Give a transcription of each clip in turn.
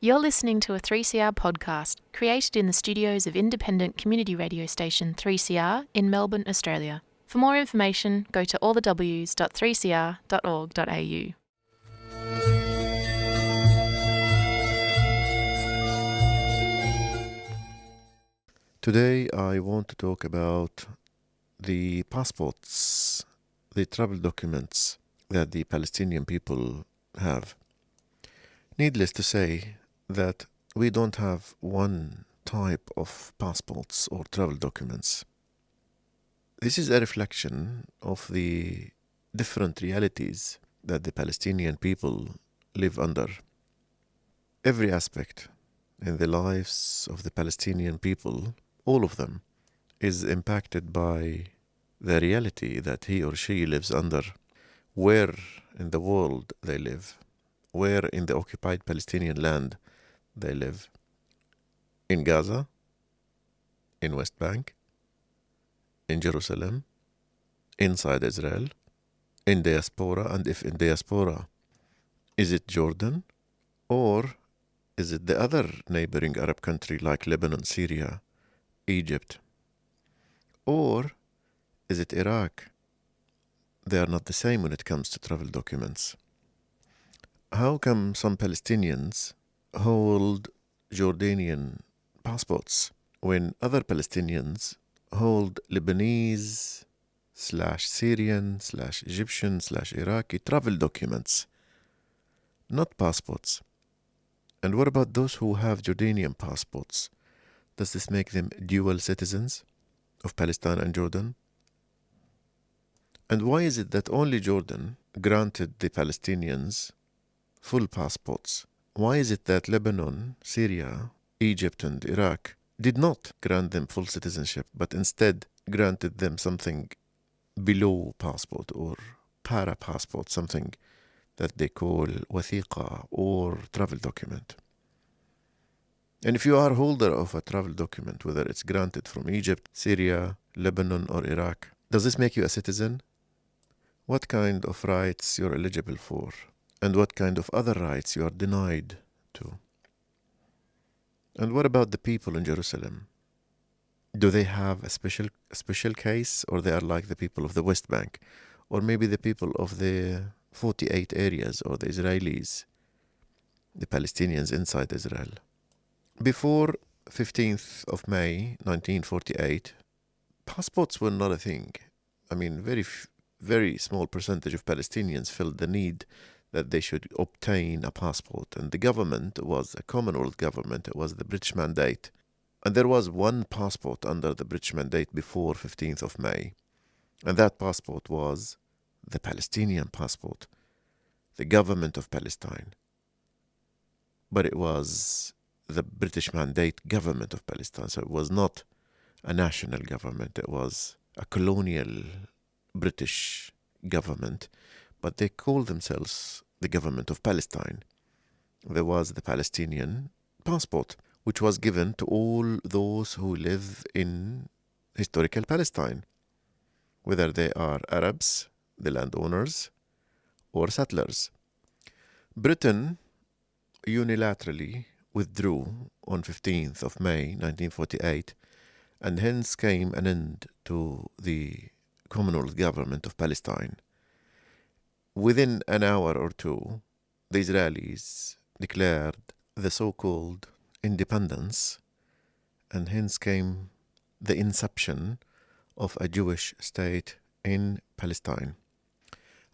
You're listening to a 3CR podcast created in the studios of independent community radio station 3CR in Melbourne, Australia. For more information, go to allthews.3cr.org.au. Today I want to talk about the passports, the travel documents that the Palestinian people have. Needless to say that we don't have one type of passports or travel documents. This is a reflection of the different realities that the Palestinian people live under. Every aspect in the lives of the Palestinian people, all of them, is impacted by the reality that he or she lives under, where in the world they live, where in the occupied Palestinian land they live. In Gaza, in West Bank, in Jerusalem, inside Israel, in diaspora, and if in diaspora, is it Jordan or is it the other neighboring Arab country like Lebanon, Syria, Egypt? Or is it Iraq? They are not the same when it comes to travel documents. How come some Palestinians hold Jordanian passports when other Palestinians hold Lebanese/Syrian/Egyptian/Iraqi travel documents, not passports? And what about those who have Jordanian passports? Does this make them dual citizens of Palestine and Jordan? And why is it that only Jordan granted the Palestinians full passports? Why is it that Lebanon, Syria, Egypt and Iraq did not grant them full citizenship, but instead granted them something below passport or para-passport, something that they call wathiqa or travel document? And if you are a holder of a travel document, whether it's granted from Egypt, Syria, Lebanon or Iraq, does this make you a citizen? What kind of rights you're eligible for? And what kind of other rights you are denied to? And what about the people in Jerusalem? Do they have a special case, or they are like the people of the West Bank, or maybe the people of the 48 areas, or the Israelis, the Palestinians inside Israel? Before 15th of May 1948, passports were not a thing. I mean, very small percentage of Palestinians felt the need that they should obtain a passport. And the government was a Commonwealth government. It was the British Mandate. And there was one passport under the British Mandate before 15th of May. And that passport was the Palestinian passport, the government of Palestine. But it was the British Mandate government of Palestine. So it was not a national government. It was a colonial British government. But they called themselves the government of Palestine. There was the Palestinian passport, which was given to all those who live in historical Palestine, whether they are Arabs, the landowners, or settlers. Britain unilaterally withdrew on 15th of May 1948, and hence came an end to the Commonwealth government of Palestine. Within an hour or two, the Israelis declared the so-called independence, and hence came the inception of a Jewish state in Palestine.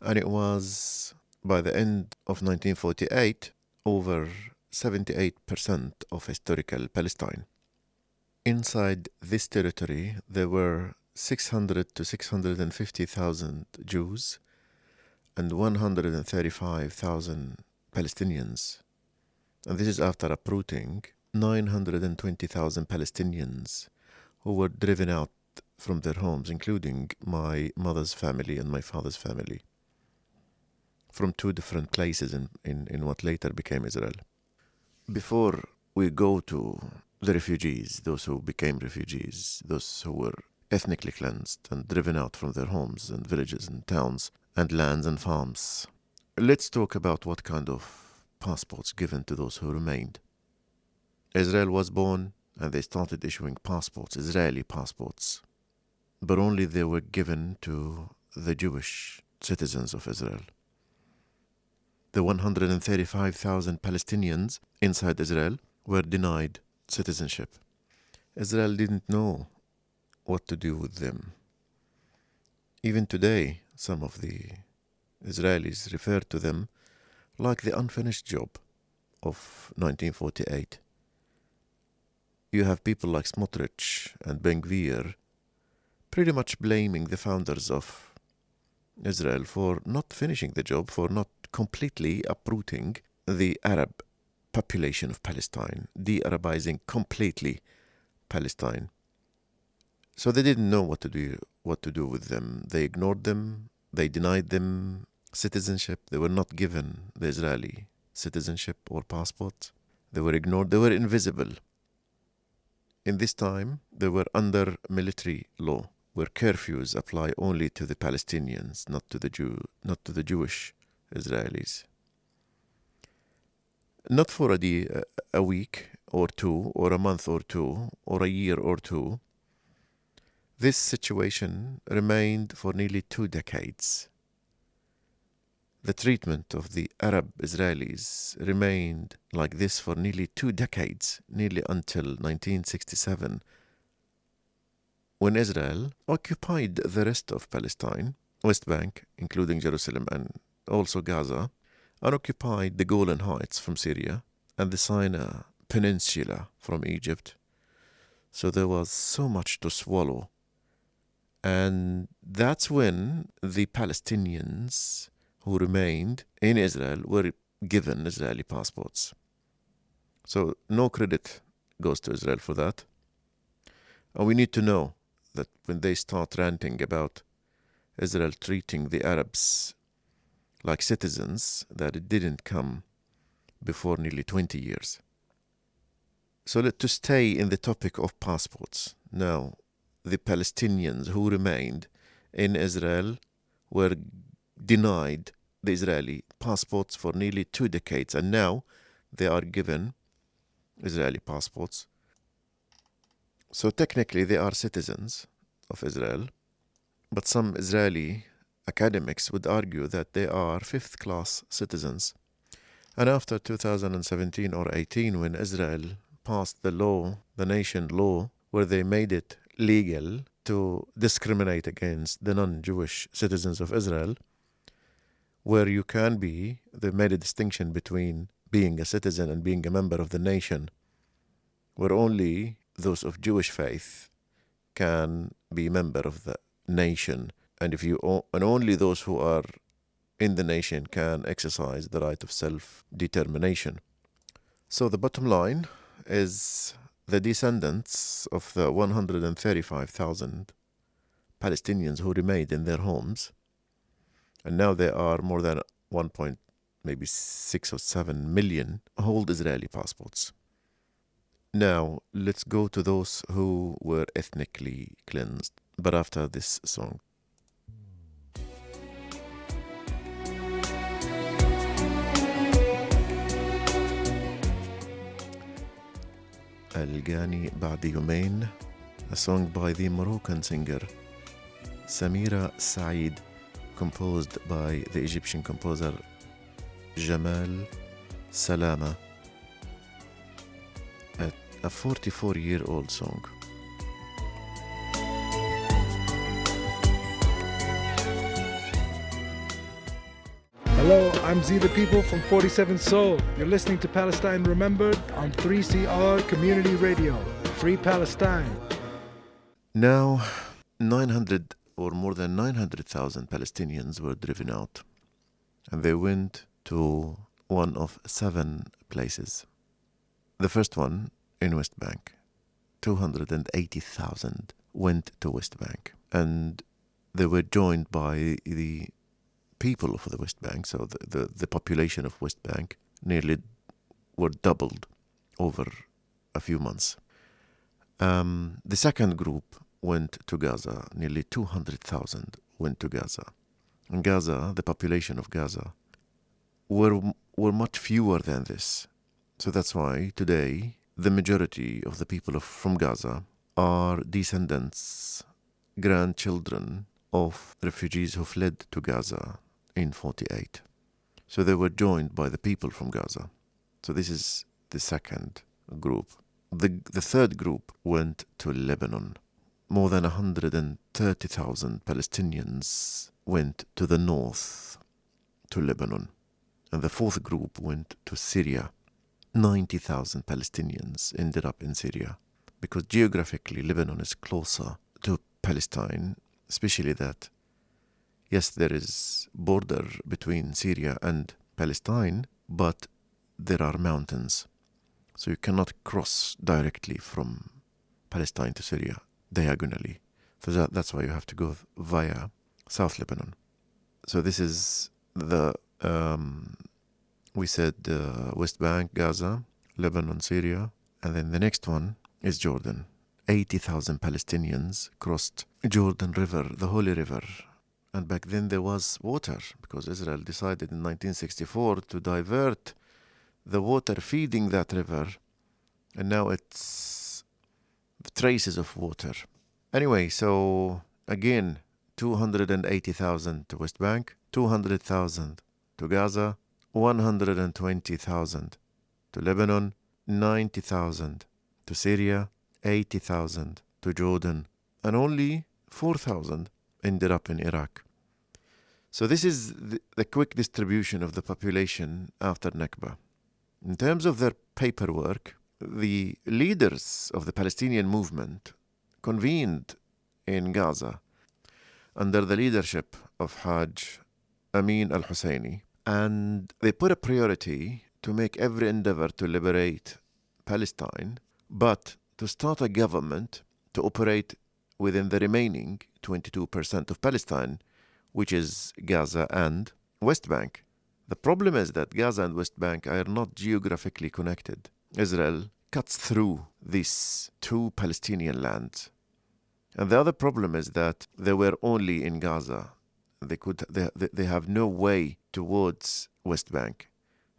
And it was, by the end of 1948, over 78% of historical Palestine. Inside this territory, there were 600 to 650,000 Jews and 135,000 Palestinians. And this is after uprooting 920,000 Palestinians who were driven out from their homes, including my mother's family and my father's family, from two different places in what later became Israel. Before we go to the refugees, those who became refugees, those who were ethnically cleansed and driven out from their homes and villages and towns and lands and farms, let's talk about what kind of passports given to those who remained. Israel was born and they started issuing passports, Israeli passports, but only they were given to the Jewish citizens of Israel. The 135,000 Palestinians inside Israel were denied citizenship. Israel didn't know what to do with them. Even today, some of the Israelis refer to them like the unfinished job of 1948. You have people like Smotrich and Ben-Gvir pretty much blaming the founders of Israel for not finishing the job, for not completely uprooting the Arab population of Palestine, de-Arabizing completely Palestine. So they didn't know what to do with them. They ignored them. They denied them citizenship. They were not given the Israeli citizenship or passport. They were ignored. They were invisible. In this time, they were under military law, where curfews apply only to the Palestinians, not to the Jewish Israelis. Not for a week or two, or a month or two, or a year or two. This situation remained for nearly 2 decades. The treatment of the Arab Israelis remained like this for nearly 2 decades, nearly until 1967, when Israel occupied the rest of Palestine, West Bank, including Jerusalem and also Gaza, and occupied the Golan Heights from Syria and the Sinai Peninsula from Egypt. So there was so much to swallow. And that's when the Palestinians who remained in Israel were given Israeli passports. So no credit goes to Israel for that. And we need to know that when they start ranting about Israel treating the Arabs like citizens, that it didn't come before nearly 20 years. So to stay in the topic of passports, now the Palestinians who remained in Israel were denied the Israeli passports for nearly 2 decades, and now they are given Israeli passports. So technically they are citizens of Israel, but some Israeli academics would argue that they are 5th-class citizens. And after 2017 or 18, when Israel passed the law, the nation law, where they made it legal to discriminate against the non-Jewish citizens of Israel, where they made a distinction between being a citizen and being a member of the nation, where only those of Jewish faith can be member of the nation, and only those who are in the nation can exercise the right of self-determination. So the bottom line is the descendants of the 135,000 Palestinians who remained in their homes, and now there are more than 6 or 7 million hold Israeli passports. Now, let's go to those who were ethnically cleansed, but after this song. Algani Ba'di Yumain, a song by the Moroccan singer Samira Said, composed by the Egyptian composer Jamal Salama, a 44-year-old song. Hello, I'm Z the People from 47 Soul. You're listening to Palestine Remembered on 3CR Community Radio. Free Palestine. Now, 900 or more than 900,000 Palestinians were driven out, and they went to one of 7 places. The first one in West Bank. 280,000 went to West Bank, and they were joined by the people of the West Bank. So the population of West Bank nearly were doubled over a few months. The second group went to Gaza. Nearly 200,000 went to Gaza. In Gaza, the population of Gaza were much fewer than this. So that's why today the majority of the people from Gaza are descendants, grandchildren of refugees who fled to Gaza in 48. So they were joined by the people from Gaza. So this is the second group. The third group went to Lebanon. More than 130,000 Palestinians went to the north, to Lebanon. And the fourth group went to Syria. 90,000 Palestinians ended up in Syria, because geographically Lebanon is closer to Palestine, especially that, yes, there is border between Syria and Palestine, but there are mountains. So you cannot cross directly from Palestine to Syria diagonally. So that's why you have to go via South Lebanon. So this is the, we said West Bank, Gaza, Lebanon, Syria, and then the next one is Jordan. 80,000 Palestinians crossed Jordan River, the Holy River. And back then there was water, because Israel decided in 1964 to divert the water feeding that river, and now it's traces of water. Anyway, so again, 280,000 to West Bank, 200,000 to Gaza, 120,000 to Lebanon, 90,000 to Syria, 80,000 to Jordan, and only 4,000 ended up in Iraq. So this is the quick distribution of the population after Nakba. In terms of their paperwork, the leaders of the Palestinian movement convened in Gaza under the leadership of Hajj Amin al-Husseini, and they put a priority to make every endeavor to liberate Palestine, but to start a government to operate within the remaining 22% of Palestine, which is Gaza and West Bank. The problem is that Gaza and West Bank are not geographically connected. Israel cuts through these two Palestinian lands. And the other problem is that they were only in Gaza. They have no way towards West Bank.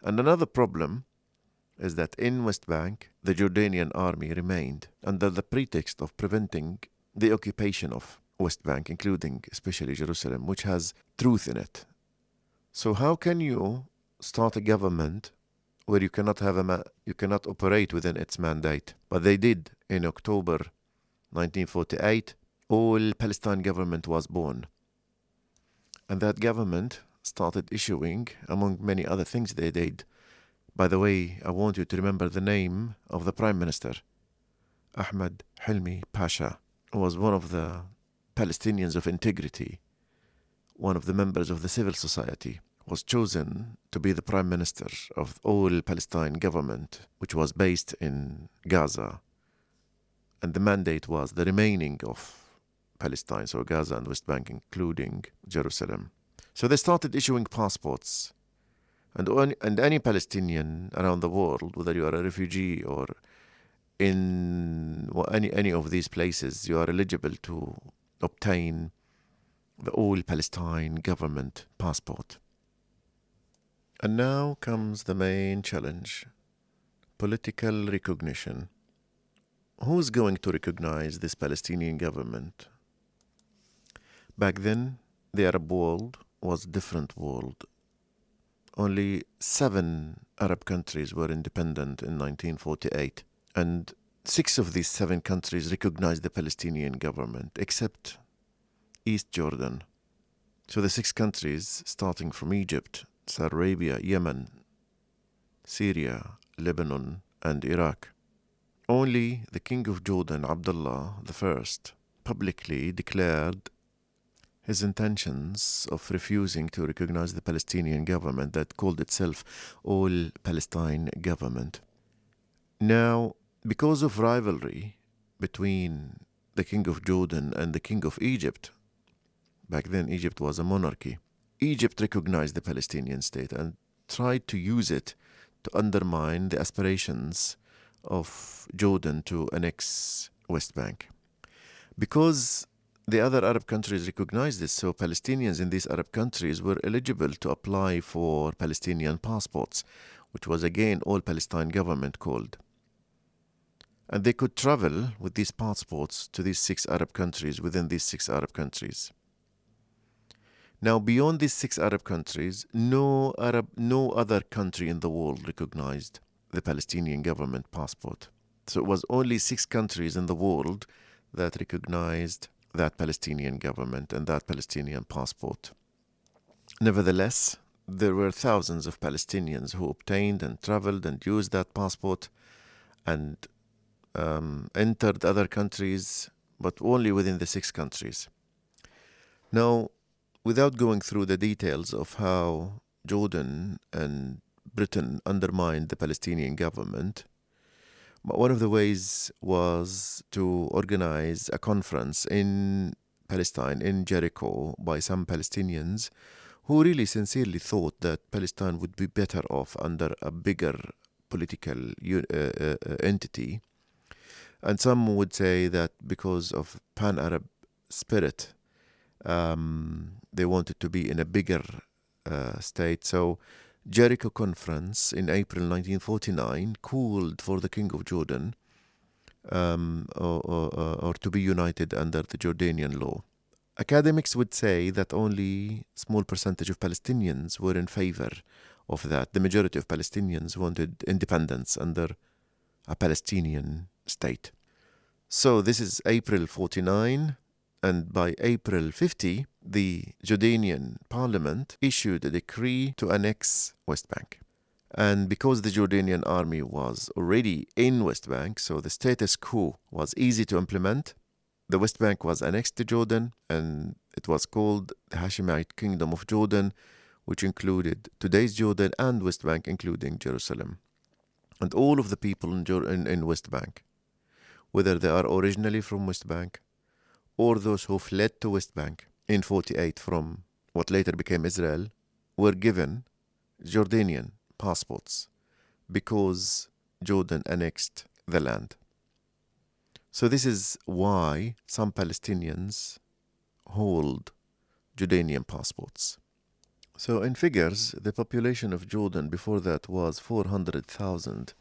And another problem is that in West Bank, the Jordanian army remained under the pretext of preventing the occupation of West Bank, including especially Jerusalem, which has truth in it. So how can you start a government where you cannot operate within its mandate? But they did. In October 1948, all Palestine government was born. And that government started issuing, among many other things they did. By the way, I want you to remember the name of the Prime Minister. Ahmed Hilmi Pasha was one of the Palestinians of integrity, one of the members of the civil society, was chosen to be the Prime Minister of all Palestine government, which was based in Gaza. And the mandate was the remaining of Palestine, so Gaza and West Bank, including Jerusalem. So they started issuing passports. And any Palestinian around the world, whether you are a refugee or in any of these places, you are eligible to obtain the all-Palestine government passport. And now comes the main challenge: political recognition. Who's going to recognize this Palestinian government? Back then, the Arab world was a different world. Only 7 Arab countries were independent in 1948, and 6 of these 7 countries recognized the Palestinian government, except East Jordan. So the 6 countries, starting from Egypt, Saudi Arabia, Yemen, Syria, Lebanon, and Iraq. Only the King of Jordan, Abdullah I, publicly declared his intentions of refusing to recognize the Palestinian government that called itself All Palestine Government. Now, because of rivalry between the King of Jordan and the King of Egypt, back then Egypt was a monarchy, Egypt recognized the Palestinian state and tried to use it to undermine the aspirations of Jordan to annex West Bank. Because the other Arab countries recognized this, so Palestinians in these Arab countries were eligible to apply for Palestinian passports, which was again all Palestine government called. And they could travel with these passports to these 6 Arab countries, within these 6 Arab countries. Now, beyond these 6 Arab countries, no other country in the world recognized the Palestinian government passport. So it was only 6 countries in the world that recognized that Palestinian government and that Palestinian passport. Nevertheless, there were thousands of Palestinians who obtained and traveled and used that passport and entered other countries, but only within the 6 countries. Now, without going through the details of how Jordan and Britain undermined the Palestinian government, but one of the ways was to organize a conference in Palestine, in Jericho, by some Palestinians who really sincerely thought that Palestine would be better off under a bigger political entity. And some would say that because of pan-Arab spirit, they wanted to be in a bigger state. So Jericho Conference in April 1949 called for the King of Jordan or to be united under the Jordanian law. Academics would say that only a small percentage of Palestinians were in favor of that. The majority of Palestinians wanted independence under a Palestinian state. So this is April 49, and by April 50, the Jordanian parliament issued a decree to annex West Bank. And because the Jordanian army was already in West Bank, so the status quo was easy to implement, the West Bank was annexed to Jordan, and it was called the Hashemite Kingdom of Jordan, which included today's Jordan and West Bank, including Jerusalem. And all of the people in West Bank, whether they are originally from West Bank or those who fled to West Bank in 48 from what later became Israel, were given Jordanian passports because Jordan annexed the land. So this is why some Palestinians hold Jordanian passports. So in figures, the population of Jordan before that was 400,000,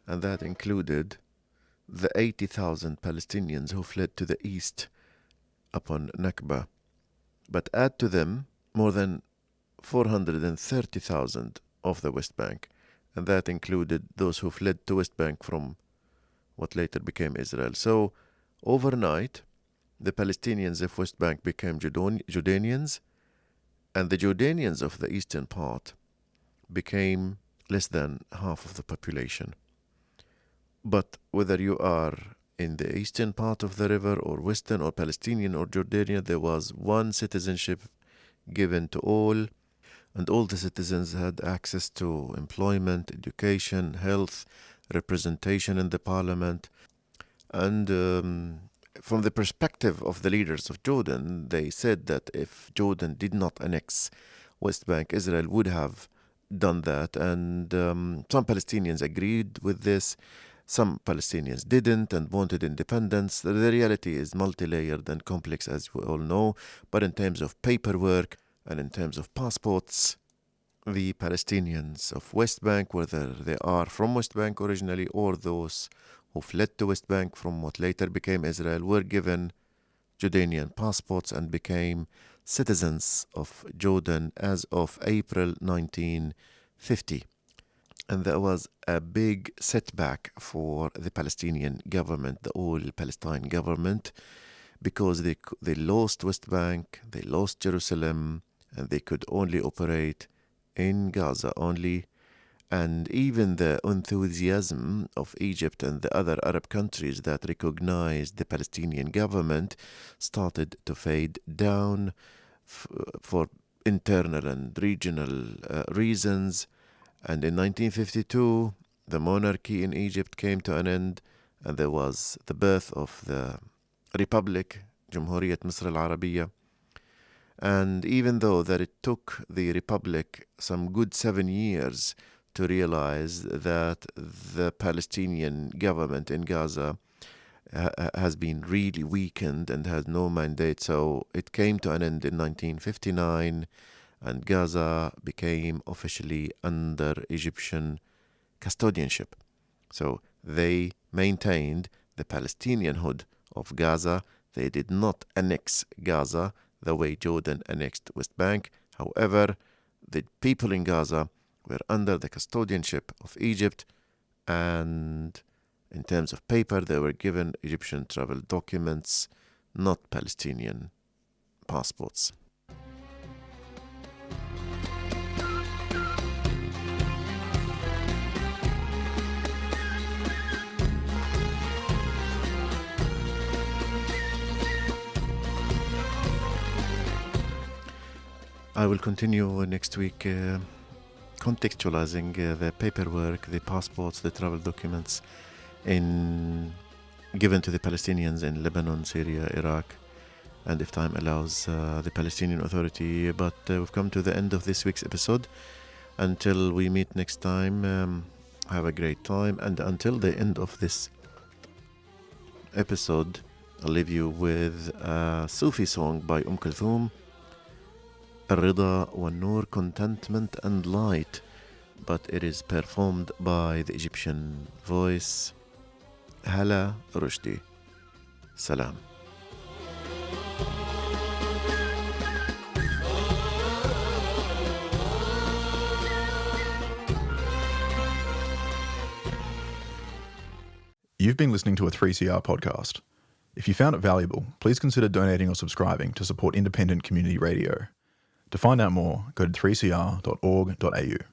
and that included the 80,000 Palestinians who fled to the east upon Nakba. But add to them more than 430,000 of the West Bank, and that included those who fled to West Bank from what later became Israel. So overnight, the Palestinians of West Bank became Jordanians, and the Jordanians of the eastern part became less than half of the population. But whether you are in the eastern part of the river or western or Palestinian or Jordanian, there was one citizenship given to all, and all the citizens had access to employment, education, health, representation in the parliament. And from the perspective of the leaders of Jordan, they said that if Jordan did not annex West Bank, Israel would have done that. And some Palestinians agreed with this. Some Palestinians didn't and wanted independence. The reality is multi-layered and complex, as we all know. But in terms of paperwork and in terms of passports, the Palestinians of West Bank, whether they are from West Bank originally or those who fled to West Bank from what later became Israel, were given Jordanian passports and became citizens of Jordan as of April 1950. And that was a big setback for the Palestinian government, the all-Palestine government, because they lost West Bank, they lost Jerusalem, and they could only operate in Gaza only. And even the enthusiasm of Egypt and the other Arab countries that recognized the Palestinian government started to fade down for internal and regional reasons. And in 1952, the monarchy in Egypt came to an end, and there was the birth of the Republic, Jamhuriyat Misr al-Arabiya. And even though that it took the Republic some good 7 years to realize that the Palestinian government in Gaza has been really weakened and has no mandate, so it came to an end in 1959, and Gaza became officially under Egyptian custodianship. So They maintained the Palestinianhood of Gaza. They did not annex Gaza the way Jordan annexed West Bank. However, the people in Gaza were under the custodianship of Egypt, and in terms of paper, they were given Egyptian travel documents, not Palestinian passports. I will continue next week contextualizing the paperwork, the passports, the travel documents given to the Palestinians in Lebanon, Syria, Iraq, and if time allows, the Palestinian Authority. But we've come to the end of this week's episode. Until we meet next time, have a great time. And until the end of this episode, I'll leave you with a Sufi song by Kulthum, الرضا والنور, contentment and light, but it is performed by the Egyptian voice Hala Rushdie. Salam. You've been listening to a 3CR podcast. If you found it valuable, please consider donating or subscribing to support independent community radio. To find out more, go to 3cr.org.au.